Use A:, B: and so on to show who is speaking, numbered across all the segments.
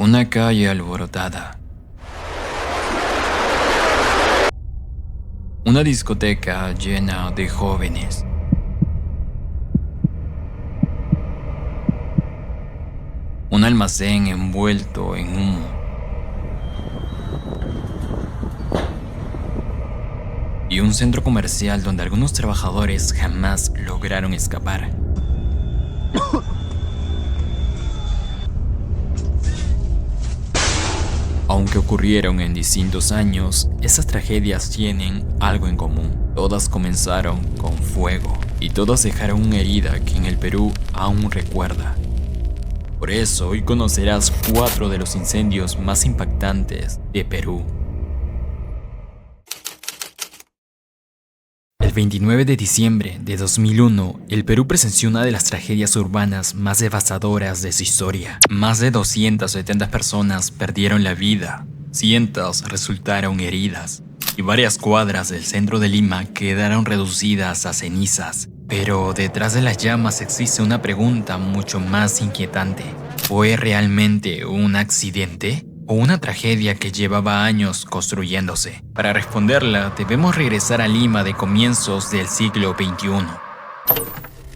A: Una calle alborotada. Una discoteca llena de jóvenes. Un almacén envuelto en humo. Y un centro comercial donde algunos trabajadores jamás lograron escapar. Aunque ocurrieron en distintos años, esas tragedias tienen algo en común. Todas comenzaron con fuego y todas dejaron una herida que en el Perú aún recuerda. Por eso hoy conocerás 4 de los incendios más impactantes de Perú. El 29 de diciembre de 2001, el Perú presenció una de las tragedias urbanas más devastadoras de su historia. Más de 270 personas perdieron la vida, cientos resultaron heridas y varias cuadras del centro de Lima quedaron reducidas a cenizas. Pero detrás de las llamas existe una pregunta mucho más inquietante. ¿Fue realmente un accidente o una tragedia que llevaba años construyéndose? Para responderla, debemos regresar a Lima de comienzos del siglo XXI.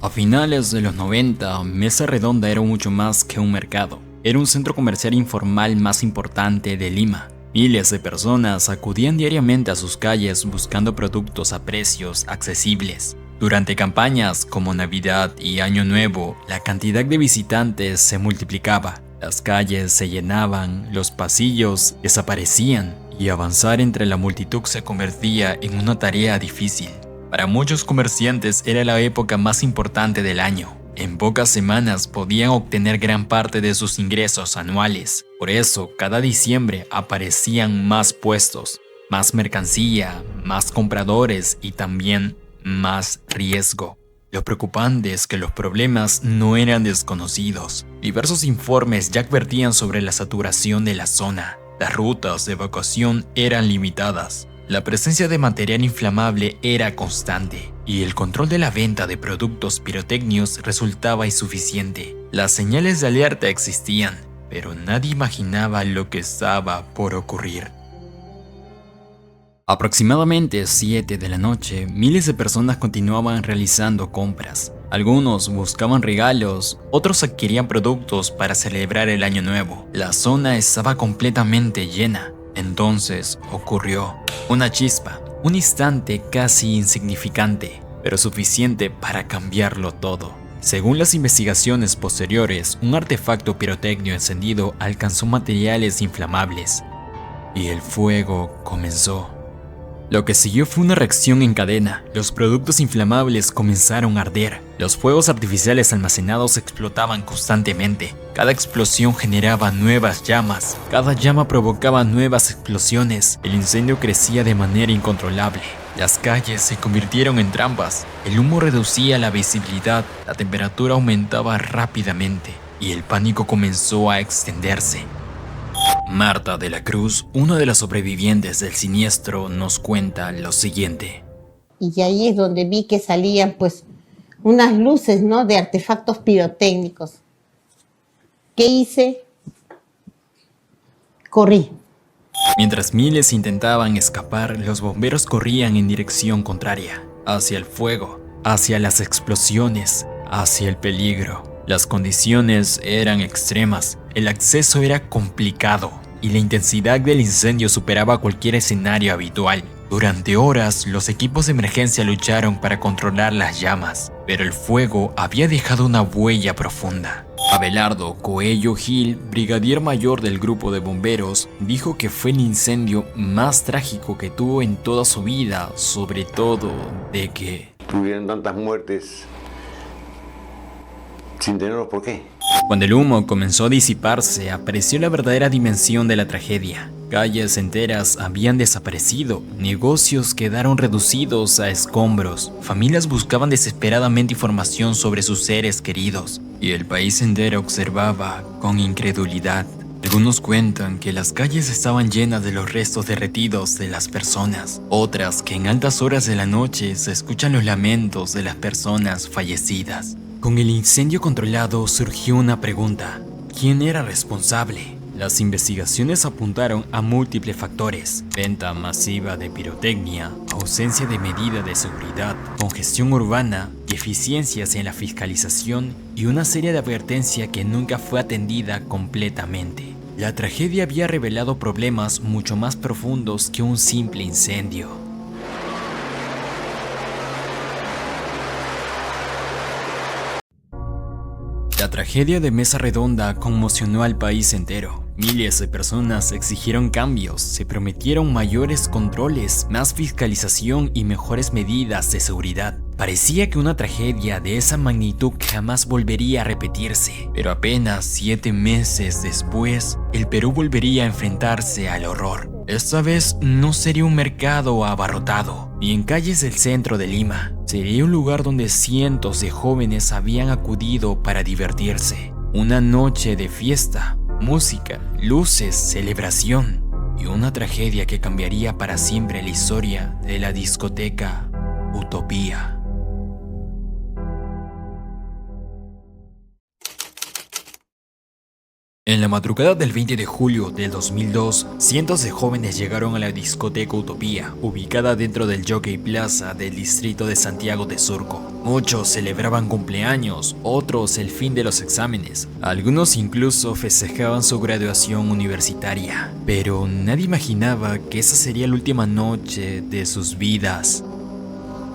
A: A finales de los 90, Mesa Redonda era mucho más que un mercado. Era un centro comercial informal más importante de Lima. Miles de personas acudían diariamente a sus calles buscando productos a precios accesibles. Durante campañas como Navidad y Año Nuevo, la cantidad de visitantes se multiplicaba. Las calles se llenaban, los pasillos desaparecían y avanzar entre la multitud se convertía en una tarea difícil. Para muchos comerciantes era la época más importante del año. En pocas semanas podían obtener gran parte de sus ingresos anuales. Por eso, cada diciembre aparecían más puestos, más mercancía, más compradores y también más riesgo. Lo preocupante es que los problemas no eran desconocidos. Diversos informes ya advertían sobre la saturación de la zona. Las rutas de evacuación eran limitadas. La presencia de material inflamable era constante y el control de la venta de productos pirotécnicos resultaba insuficiente. Las señales de alerta existían, pero nadie imaginaba lo que estaba por ocurrir. Aproximadamente 7 de la noche, miles de personas continuaban realizando compras. Algunos buscaban regalos, otros adquirían productos para celebrar el Año Nuevo. La zona estaba completamente llena. Entonces ocurrió una chispa, un instante casi insignificante, pero suficiente para cambiarlo todo. Según las investigaciones posteriores, un artefacto pirotécnico encendido alcanzó materiales inflamables y el fuego comenzó. Lo que siguió fue una reacción en cadena. Los productos inflamables comenzaron a arder. Los fuegos artificiales almacenados explotaban constantemente. Cada explosión generaba nuevas llamas. Cada llama provocaba nuevas explosiones. El incendio crecía de manera incontrolable. Las calles se convirtieron en trampas. El humo reducía la visibilidad. La temperatura aumentaba rápidamente y el pánico comenzó a extenderse. Marta de la Cruz, una de las sobrevivientes del siniestro, nos cuenta lo siguiente.
B: Y ahí es donde vi que salían pues unas luces, ¿no?, de artefactos pirotécnicos. ¿Qué hice? Corrí.
A: Mientras miles intentaban escapar, los bomberos corrían en dirección contraria, hacia el fuego, hacia las explosiones, hacia el peligro. Las condiciones eran extremas, el acceso era complicado y la intensidad del incendio superaba cualquier escenario habitual. Durante horas, los equipos de emergencia lucharon para controlar las llamas, pero el fuego había dejado una huella profunda. Abelardo Coello Gil, brigadier mayor del grupo de bomberos, dijo que fue el incendio más trágico que tuvo en toda su vida, sobre todo de que
C: tuvieron tantas muertes sin tenerlo por qué.
A: Cuando el humo comenzó a disiparse, apareció la verdadera dimensión de la tragedia. Calles enteras habían desaparecido, negocios quedaron reducidos a escombros, familias buscaban desesperadamente información sobre sus seres queridos, y el país entero observaba con incredulidad. Algunos cuentan que las calles estaban llenas de los restos derretidos de las personas, otras que en altas horas de la noche se escuchan los lamentos de las personas fallecidas. Con el incendio controlado surgió una pregunta: ¿quién era responsable? Las investigaciones apuntaron a múltiples factores: venta masiva de pirotecnia, ausencia de medida de seguridad, congestión urbana, deficiencias en la fiscalización y una serie de advertencias que nunca fue atendida completamente. La tragedia había revelado problemas mucho más profundos que un simple incendio. La tragedia de Mesa Redonda conmocionó al país entero. Miles de personas exigieron cambios, se prometieron mayores controles, más fiscalización y mejores medidas de seguridad. Parecía que una tragedia de esa magnitud jamás volvería a repetirse, pero apenas 7 meses después, el Perú volvería a enfrentarse al horror. Esta vez no sería un mercado abarrotado, ni en calles del centro de Lima. Sería un lugar donde cientos de jóvenes habían acudido para divertirse. Una noche de fiesta, música, luces, celebración y una tragedia que cambiaría para siempre la historia de la discoteca Utopía. En la madrugada del 20 de julio del 2002, cientos de jóvenes llegaron a la discoteca Utopía, ubicada dentro del Jockey Plaza del distrito de Santiago de Surco. Muchos celebraban cumpleaños, otros el fin de los exámenes, algunos incluso festejaban su graduación universitaria. Pero nadie imaginaba que esa sería la última noche de sus vidas.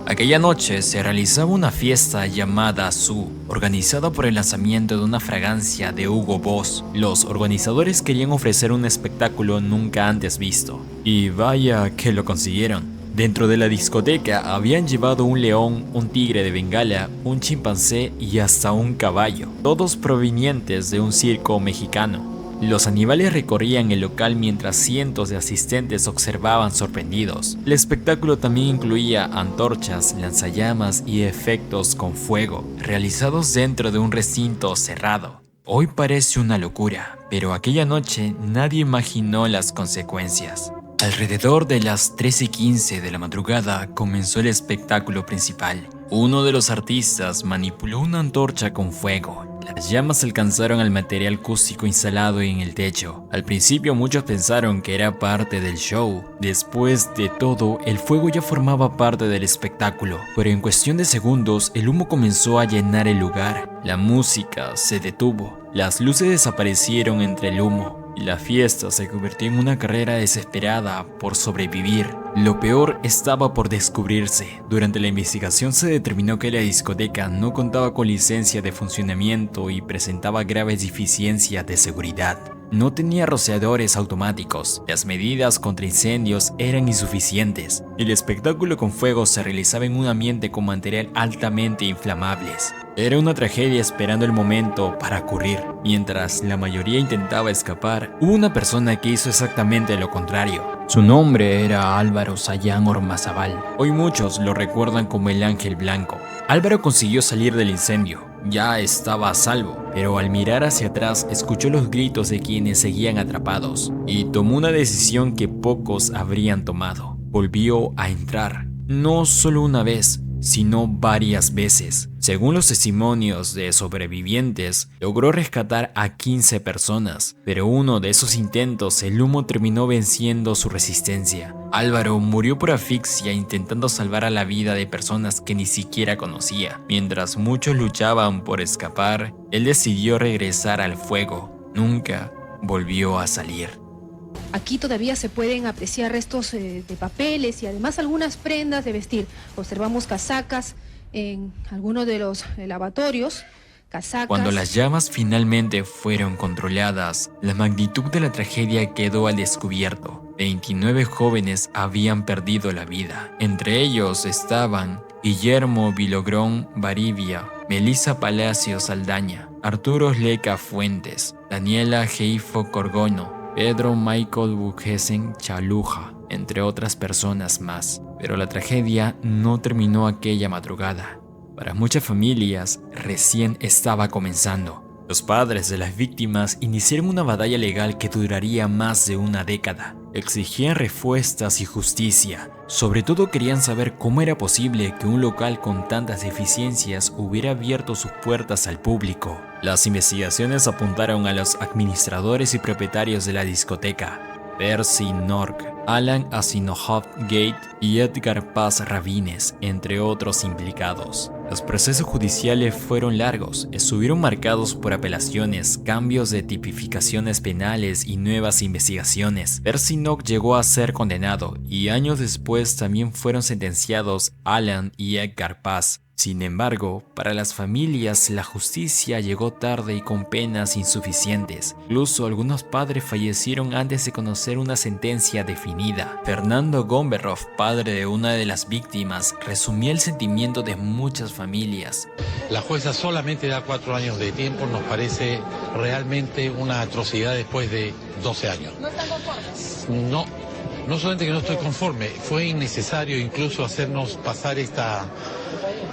A: Aquella noche se realizaba una fiesta llamada Su, organizada por el lanzamiento de una fragancia de Hugo Boss. Los organizadores querían ofrecer un espectáculo nunca antes visto. Y vaya que lo consiguieron. Dentro de la discoteca habían llevado un león, un tigre de Bengala, un chimpancé y hasta un caballo, todos provenientes de un circo mexicano. Los animales recorrían el local mientras cientos de asistentes observaban sorprendidos. El espectáculo también incluía antorchas, lanzallamas y efectos con fuego, realizados dentro de un recinto cerrado. Hoy parece una locura, pero aquella noche nadie imaginó las consecuencias. Alrededor de las 13:15 de la madrugada comenzó el espectáculo principal. Uno de los artistas manipuló una antorcha con fuego. Las llamas alcanzaron al material acústico instalado en el techo. Al principio muchos pensaron que era parte del show. Después de todo, el fuego ya formaba parte del espectáculo. Pero en cuestión de segundos, el humo comenzó a llenar el lugar. La música se detuvo. Las luces desaparecieron entre el humo. Y la fiesta se convirtió en una carrera desesperada por sobrevivir. Lo peor estaba por descubrirse. Durante la investigación se determinó que la discoteca no contaba con licencia de funcionamiento y presentaba graves deficiencias de seguridad. No tenía rociadores automáticos, las medidas contra incendios eran insuficientes. El espectáculo con fuego se realizaba en un ambiente con material altamente inflamables. Era una tragedia esperando el momento para ocurrir. Mientras la mayoría intentaba escapar, hubo una persona que hizo exactamente lo contrario. Su nombre era Álvaro Sayán Ormazábal. Hoy muchos lo recuerdan como el Ángel Blanco. Álvaro consiguió salir del incendio. Ya estaba a salvo, pero al mirar hacia atrás escuchó los gritos de quienes seguían atrapados y tomó una decisión que pocos habrían tomado. Volvió a entrar, no solo una vez, sino varias veces. Según los testimonios de sobrevivientes, logró rescatar a 15 personas, pero uno de esos intentos el humo terminó venciendo su resistencia. Álvaro murió por asfixia intentando salvar a la vida de personas que ni siquiera conocía. Mientras muchos luchaban por escapar, él decidió regresar al fuego. Nunca volvió a salir.
D: Aquí todavía se pueden apreciar restos de papeles y además algunas prendas de vestir. Observamos casacas en algunos de los lavatorios, casacas.
A: Cuando las llamas finalmente fueron controladas, la magnitud de la tragedia quedó al descubierto. 29 jóvenes habían perdido la vida. Entre ellos estaban Guillermo Vilogrón Baribia, Melissa Palacios Saldaña, Arturo Leca Fuentes, Daniela Geifo Corgono, Pedro Michael Bujesen Chaluja, entre otras personas más. Pero la tragedia no terminó aquella madrugada. Para muchas familias, recién estaba comenzando. Los padres de las víctimas iniciaron una batalla legal que duraría más de una década. Exigían respuestas y justicia. Sobre todo querían saber cómo era posible que un local con tantas deficiencias hubiera abierto sus puertas al público. Las investigaciones apuntaron a los administradores y propietarios de la discoteca, Percy Nork, Alan Asinoff Gate y Edgar Paz Rabines, entre otros implicados. Los procesos judiciales fueron largos, estuvieron marcados por apelaciones, cambios de tipificaciones penales y nuevas investigaciones. Percy Nork llegó a ser condenado y años después también fueron sentenciados Alan y Edgar Paz. Sin embargo, para las familias la justicia llegó tarde y con penas insuficientes. Incluso algunos padres fallecieron antes de conocer una sentencia definida. Fernando Gomberov, padre de una de las víctimas, resumía el sentimiento de muchas familias.
E: La jueza solamente da 4 años de tiempo, nos parece realmente una atrocidad después de 12 años. ¿No están conformes? No solamente que no estoy conforme, fue innecesario incluso hacernos pasar esta...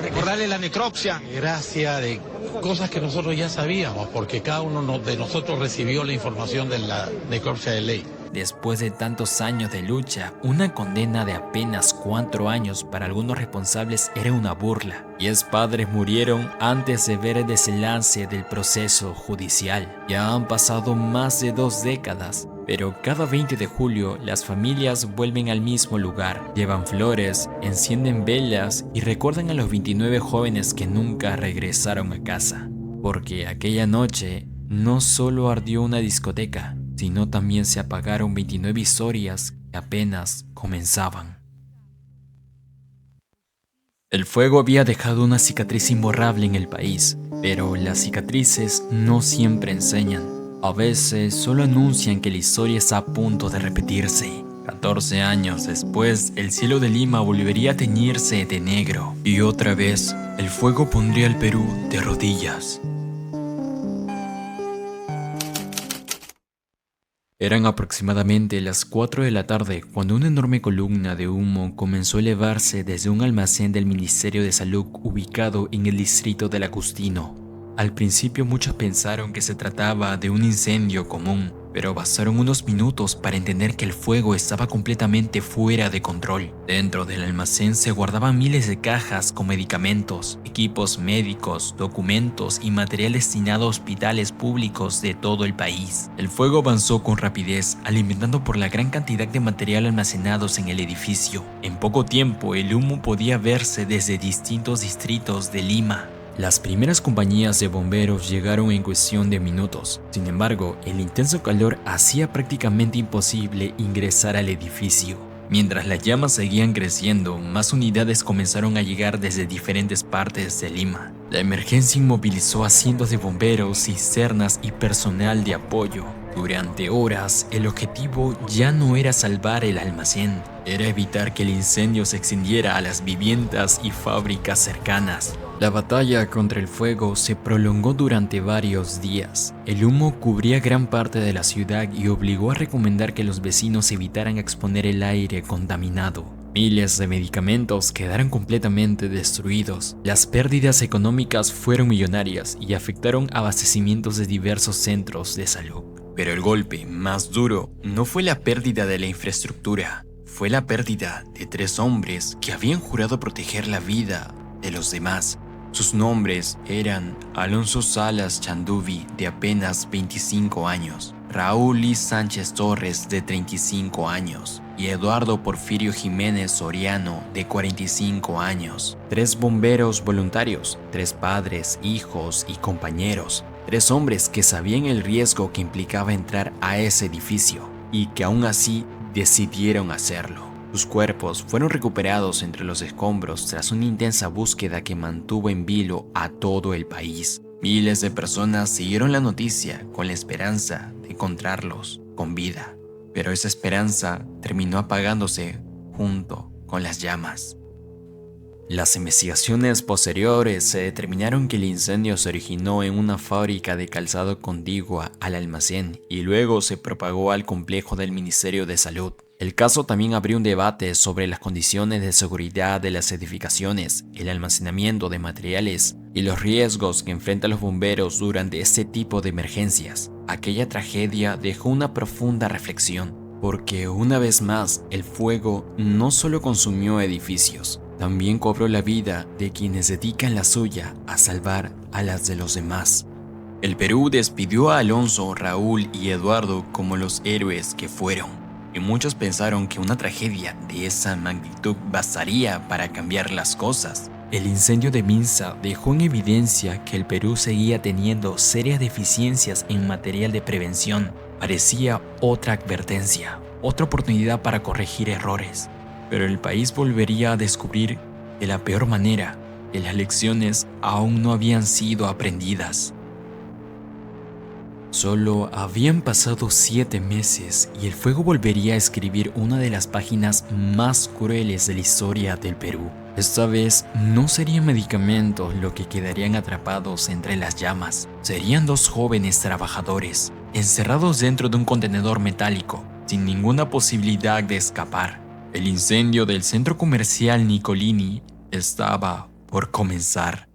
F: Recordarle la necropsia.
E: Gracia de cosas que nosotros ya sabíamos, porque cada uno de nosotros recibió la información de la necropsia de ley.
A: Después de tantos años de lucha, una condena de apenas 4 años para algunos responsables era una burla. 10 padres murieron antes de ver el desenlace del proceso judicial. Ya han pasado más de 2 décadas, pero cada 20 de julio las familias vuelven al mismo lugar, llevan flores, encienden velas y recuerdan a los 29 jóvenes que nunca regresaron a casa. Porque aquella noche no solo ardió una discoteca, sino también se apagaron 29 historias que apenas comenzaban. El fuego había dejado una cicatriz imborrable en el país, pero las cicatrices no siempre enseñan. A veces solo anuncian que la historia está a punto de repetirse. 14 años después, el cielo de Lima volvería a teñirse de negro, y otra vez, el fuego pondría al Perú de rodillas. Eran aproximadamente las 4 de la tarde cuando una enorme columna de humo comenzó a elevarse desde un almacén del Ministerio de Salud ubicado en el distrito del Agustino. Al principio muchos pensaron que se trataba de un incendio común, pero bastaron unos minutos para entender que el fuego estaba completamente fuera de control. Dentro del almacén se guardaban miles de cajas con medicamentos, equipos médicos, documentos y material destinado a hospitales públicos de todo el país. El fuego avanzó con rapidez, alimentando por la gran cantidad de material almacenados en el edificio. En poco tiempo, el humo podía verse desde distintos distritos de Lima. Las primeras compañías de bomberos llegaron en cuestión de minutos. Sin embargo, el intenso calor hacía prácticamente imposible ingresar al edificio. Mientras las llamas seguían creciendo, más unidades comenzaron a llegar desde diferentes partes de Lima. La emergencia inmovilizó a cientos de bomberos, cisternas y personal de apoyo. Durante horas, el objetivo ya no era salvar el almacén, era evitar que el incendio se extendiera a las viviendas y fábricas cercanas. La batalla contra el fuego se prolongó durante varios días. El humo cubría gran parte de la ciudad y obligó a recomendar que los vecinos evitaran exponer el aire contaminado. Miles de medicamentos quedaron completamente destruidos. Las pérdidas económicas fueron millonarias y afectaron abastecimientos de diversos centros de salud. Pero el golpe más duro no fue la pérdida de la infraestructura, fue la pérdida de 3 hombres que habían jurado proteger la vida de los demás. Sus nombres eran Alonso Salas Chanduvi, de apenas 25 años, Raúl Liz Sánchez Torres, de 35 años, y Eduardo Porfirio Jiménez Soriano, de 45 años. 3 bomberos voluntarios, 3 padres, hijos y compañeros. 3 hombres que sabían el riesgo que implicaba entrar a ese edificio y que aún así decidieron hacerlo. Sus cuerpos fueron recuperados entre los escombros tras una intensa búsqueda que mantuvo en vilo a todo el país. Miles de personas siguieron la noticia con la esperanza de encontrarlos con vida, pero esa esperanza terminó apagándose junto con las llamas. Las investigaciones posteriores se determinaron que el incendio se originó en una fábrica de calzado contigua al almacén y luego se propagó al complejo del Ministerio de Salud. El caso también abrió un debate sobre las condiciones de seguridad de las edificaciones, el almacenamiento de materiales y los riesgos que enfrentan los bomberos durante este tipo de emergencias. Aquella tragedia dejó una profunda reflexión, porque una vez más el fuego no solo consumió edificios, también cobró la vida de quienes dedican la suya a salvar a las de los demás. El Perú despidió a Alonso, Raúl y Eduardo como los héroes que fueron. Y muchos pensaron que una tragedia de esa magnitud bastaría para cambiar las cosas. El incendio de Minsa dejó en evidencia que el Perú seguía teniendo serias deficiencias en material de prevención. Parecía otra advertencia, otra oportunidad para corregir errores. Pero el país volvería a descubrir de la peor manera que las lecciones aún no habían sido aprendidas. Solo habían pasado 7 meses y el fuego volvería a escribir una de las páginas más crueles de la historia del Perú. Esta vez no serían medicamentos los que quedarían atrapados entre las llamas. Serían 2 jóvenes trabajadores, encerrados dentro de un contenedor metálico, sin ninguna posibilidad de escapar. El incendio del centro comercial Nicolini estaba por comenzar.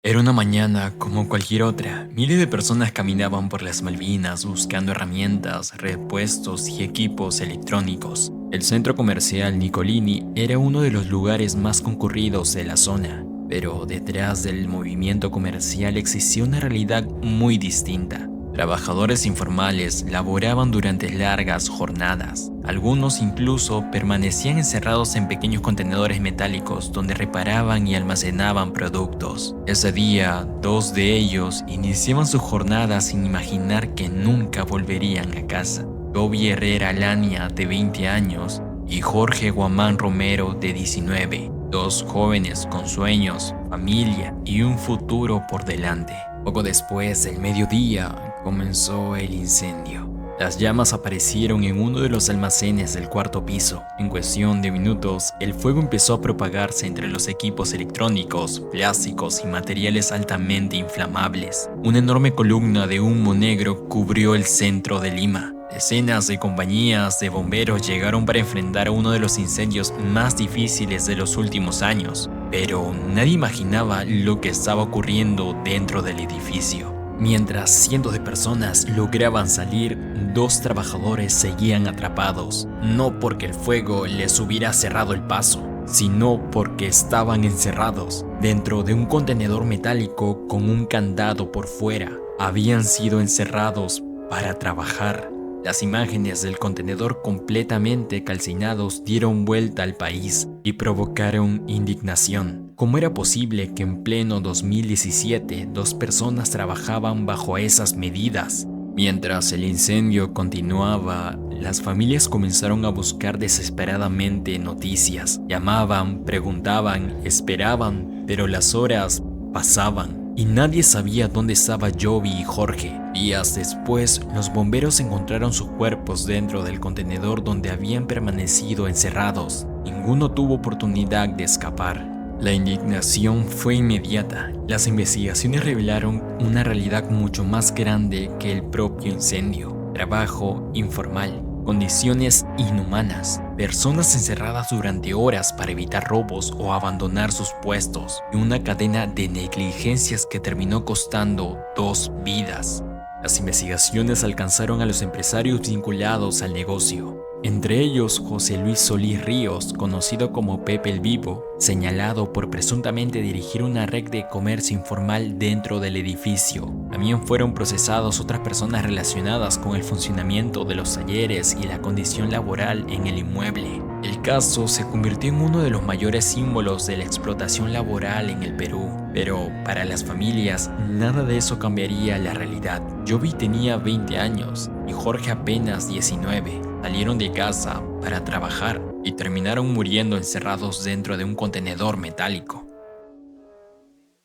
A: Era una mañana como cualquier otra. Miles de personas caminaban por las Malvinas buscando herramientas, repuestos y equipos electrónicos. El centro comercial Nicolini era uno de los lugares más concurridos de la zona, pero detrás del movimiento comercial existía una realidad muy distinta. Trabajadores informales laboraban durante largas jornadas. Algunos incluso permanecían encerrados en pequeños contenedores metálicos donde reparaban y almacenaban productos. Ese día, 2 de ellos iniciaban su jornada sin imaginar que nunca volverían a casa. Toby Herrera Lania, de 20 años, y Jorge Guamán Romero, de 19. 2 jóvenes con sueños, familia y un futuro por delante. Poco después del mediodía, comenzó el incendio. Las llamas aparecieron en uno de los almacenes del 4º piso. En cuestión de minutos, el fuego empezó a propagarse entre los equipos electrónicos, plásticos y materiales altamente inflamables. Una enorme columna de humo negro cubrió el centro de Lima. Decenas de compañías de bomberos llegaron para enfrentar uno de los incendios más difíciles de los últimos años, pero nadie imaginaba lo que estaba ocurriendo dentro del edificio. Mientras cientos de personas lograban salir, 2 trabajadores seguían atrapados, no porque el fuego les hubiera cerrado el paso, sino porque estaban encerrados dentro de un contenedor metálico con un candado por fuera. Habían sido encerrados para trabajar. Las imágenes del contenedor completamente calcinados dieron vuelta al país y provocaron indignación. ¿Cómo era posible que en pleno 2017 2 personas trabajaban bajo esas medidas? Mientras el incendio continuaba, las familias comenzaron a buscar desesperadamente noticias. Llamaban, preguntaban, esperaban, pero las horas pasaban y nadie sabía dónde estaba Joby y Jorge. Días después, los bomberos encontraron sus cuerpos dentro del contenedor donde habían permanecido encerrados. Ninguno tuvo oportunidad de escapar. La indignación fue inmediata. Las investigaciones revelaron una realidad mucho más grande que el propio incendio. Trabajo informal, condiciones inhumanas, personas encerradas durante horas para evitar robos o abandonar sus puestos, y una cadena de negligencias que terminó costando 2 vidas. Las investigaciones alcanzaron a los empresarios vinculados al negocio, entre ellos José Luis Solís Ríos, conocido como Pepe el Vivo, señalado por presuntamente dirigir una red de comercio informal dentro del edificio. También fueron procesados otras personas relacionadas con el funcionamiento de los talleres y la condición laboral en el inmueble. El caso se convirtió en uno de los mayores símbolos de la explotación laboral en el Perú. Pero para las familias, nada de eso cambiaría la realidad. Joby tenía 20 años y Jorge apenas 19. Salieron de casa para trabajar y terminaron muriendo encerrados dentro de un contenedor metálico.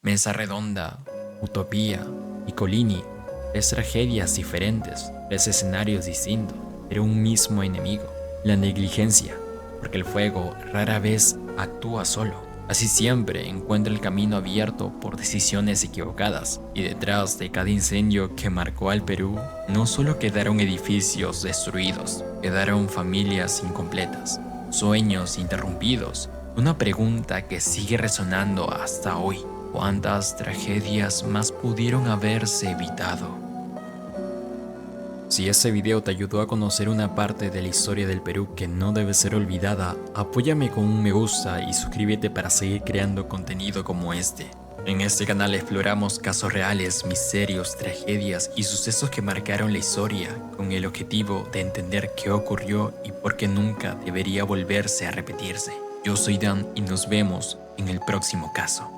A: Mesa Redonda, Utopía y Nicolini, 3 tragedias diferentes, 3 escenarios distintos, pero un mismo enemigo: la negligencia, porque el fuego rara vez actúa solo. Así siempre encuentra el camino abierto por decisiones equivocadas, y detrás de cada incendio que marcó al Perú, no solo quedaron edificios destruidos, quedaron familias incompletas, sueños interrumpidos, una pregunta que sigue resonando hasta hoy: ¿cuántas tragedias más pudieron haberse evitado? Si este video te ayudó a conocer una parte de la historia del Perú que no debe ser olvidada, apóyame con un me gusta y suscríbete para seguir creando contenido como este. En este canal exploramos casos reales, misterios, tragedias y sucesos que marcaron la historia, con el objetivo de entender qué ocurrió y por qué nunca debería volverse a repetirse. Yo soy Dan y nos vemos en el próximo caso.